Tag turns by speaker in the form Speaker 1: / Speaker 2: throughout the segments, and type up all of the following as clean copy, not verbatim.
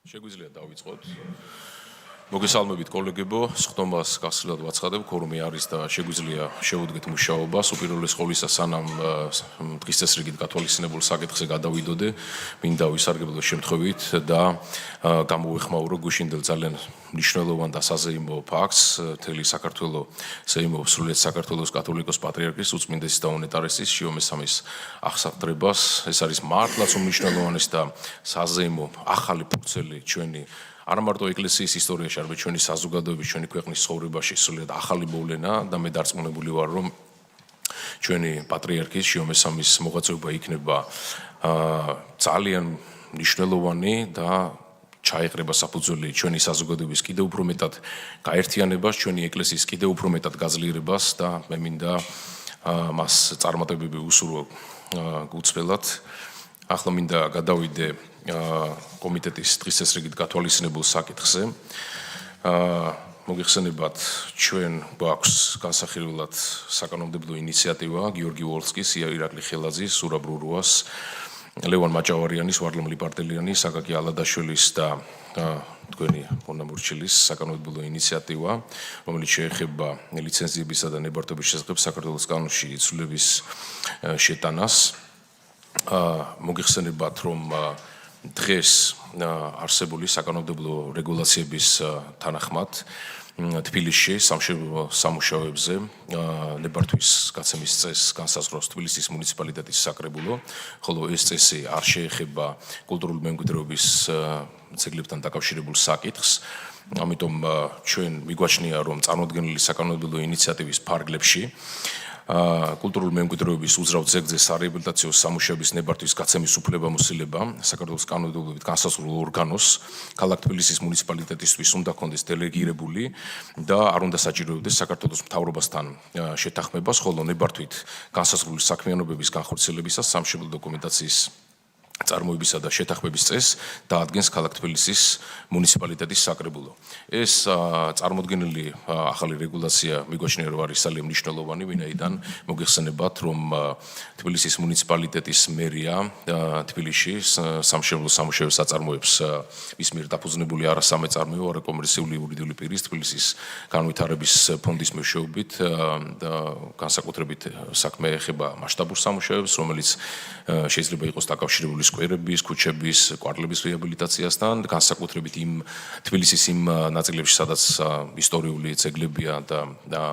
Speaker 1: შეგვიძლია დავიწყოთ. მოგესალმებით კოლეგებო, სხდომას გასვლად ვაცხადებ, ქორუმი არის და შეგვიძლია შევუდგეთ მუშაობას. უპირველეს ყოვლისა, სანამ დღის წესრიგით გათვალისწინებულ საკითხზე გადავიდოდე, მინდა ვისარგებლო შემთხვევით და გამოვეხმაურო გუშინდელ ძალიან მნიშვნელოვან და საზეიმო ფაქტს, მთელი საქართველოს ზეიმო სრულიად საქართველოს კათოლიკოს პატრიარქის უწმინდესის და უნეტარესის შიო მესამის აღსაყდრებას. ეს არის მართლაც უმნიშვნელოვანესი და საზეიმო ახალი ფურცელი ჩვენი არა მარტო ეკლესიის ისტორიაში, არამედ ჩვენი საზოგადოების, ჩვენი ქვეყნის ცხოვრებაში სრულიად ახალი მოვლენა და მე დარწმუნებული ვარ, რომ ჩვენი პატრიარქის შიო მესამის მოღვაწეობა იქნება ძალიან მნიშვნელოვანი და ჩაეყრება საფუძველი ჩვენი საზოგადოების კიდევ უფრო მეტად გაერთიანებას, ჩვენი ეკლესიის კიდევ უფრო მეტად გაძლიერებას და მე მინდა მას წარმატებები უსურვო გუცვლად. ახლა მინდა გადავიდე კომიტეტის დღის წესრიგით გათვალისწინებულ საკითხზე. მოგეხსენებათ, ჩვენ გვაქვს განსახილველად საკანონმდებლო ინიციატივა გიორგი ვოლსკის, ირაკლი ხელაძის, სურაბ რურუას, ლევან მაჭავარიანის, ვარლამ ლიპარტელიანის, აკაკი ალადაშვილის და თქვენი მონამორჩილის საკანონმდებლო ინიციატივა, რომელიც შეეხება ლიცენზიებისა და ნებართვების შესახებ საქართველოს კანონში ცვლილების შეტანას. მოგეხსენებათ, რომ დღეს არსებული საკანონმდებლო რეგულაციების თანახმად თბილისში სამშობლო სამუშაოებზე ნებართვის გაცემის წესს განსაზღვრავს თბილისის მუნიციპალიტეტის საკრებულო, ხოლო ეს წესი არ შეეხება კულტურული მემკვიდრეობის ძეგლებთან დაკავშირებულ საკითხს. ამიტომ ჩვენ მიგვაჩნია, რომ წარმოდგენილი საკანონმდებლო ინიციატივის ფარგლებში კულტურული მემკვიდრეობის უძრავ ძეგლზე სარეაბილიტაციო სამუშაოების ნებართვის გაცემის უფლებამოსილება საქართველოს კანონმდებლობით განსაზღვრულ ორგანოს ქალაქ თბილისის მუნიციპალიტეტისთვის უნდა ჰქონდეს დელეგირებული და არ უნდა საჭიროებდეს საქართველოს მთავრობასთან შეთანხმებას, ხოლო ნებართვით განსაზღვრული საქმიანობების განხორციელებისას სამშობლო დოკუმენტაციის წარმოებისა და შეთანხმების წესს დაადგენს ქალაქ თბილისის მუნიციპალიტეტის საკრებულო. ეს წარმოდგენილი ახალი რეგულაცია მიგვაჩნია, რომ არის ძალიან მნიშვნელოვანი, ვინაიდან მოგეხსენებათ, რომ თბილისის მუნიციპალიტეტის მერია თბილისში სამშობლო სამუშაოების აწარმოებს მის მიერ დაფუძნებული არასამეწარმეო, არაკომერციული იურიდიული პირის თბილისის განვითარების ფონდის მეშვეობით და განსაკუთრებით საქმე ეხება მასშტაბურ სამუშაოებს, რომელიც შეიძლება იყოს დაკავშირებული სკვერების, ქუჩების, კვარტლების რეაბილიტაციასთან, განსაკუთრებით იმ თბილისის იმ ნაწილებში, სადაც ისტორიული ძეგლებია და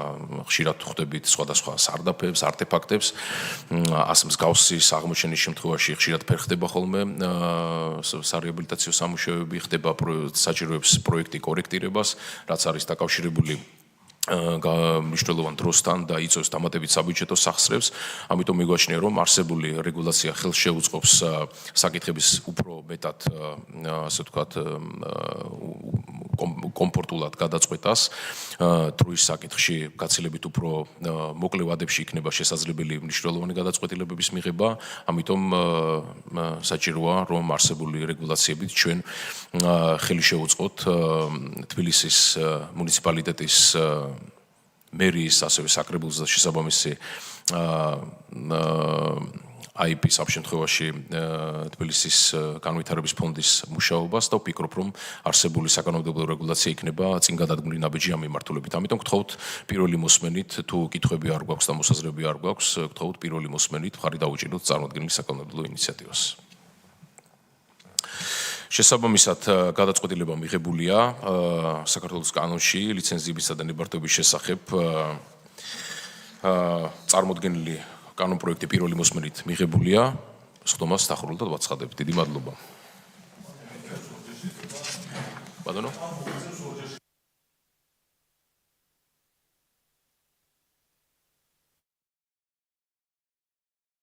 Speaker 1: ხშირად ხვდებით სხვადასხვა სარდაფებს, არტეფაქტებს, ასე მსგავსი აღმოჩენის შემთხვევაში ხშირად ფერხდება ხოლმე სარეაბილიტაციო სამუშაოები, ხდება საჭიროებს პროექტი კორექტირებას, რაც არის დაკავშირებული მნიშვნელოვან დროსთან და იწვევს დამატებით საბიუჯეტო სახსრებს. ამიტომ მიგვაჩნია, რომ არსებული რეგულაცია ხელს შეუწყობს საკითხების უფრო მეტად, ასე ვთქვათ, კომფორტულად გადაწყვეტას. დროის საკითხში გაცილებით უფრო მოკლე ვადებში იქნება შესაძლებელი მნიშვნელოვანი გადაწყვეტილებების მიღება. ამიტომ საჭიროა, რომ არსებული რეგულაციებით ჩვენ ხელი შევუწყოთ თბილისის მუნიციპალიტეტის მერიის, ასევე საკრებულოს და შესაბამისი IP-ს ამ შემთხვევაში თბილისის განვითარების ფონდის მუშაობას და ვფიქრობ, რომ არსებული საკანონმდებლო რეგულაცია იქნება წინ გადადგმული ნაბიჯი ამ მიმართულებით. ამიტომ გთხოვთ პირველი მოსმენით, თუ კითხვები არ გვაქვს და მოსაზრებები არ გვაქვს, გთხოვთ პირველი მოსმენით მხარი დაუჭიროთ წარმოდგენილ საკანონმდებლო ინიციატივას. შესაბამისად, გადაწყვეტილება მიღებულია საქართველოს კანონში ლიცენზიებისა და ნებართვების შესახებ წარმოდგენილი კანონპროექტი პირველი მოსმენით მიღებულია. სხდომას დახურულად ვაცხადებ. დიდი მადლობა. ბატონო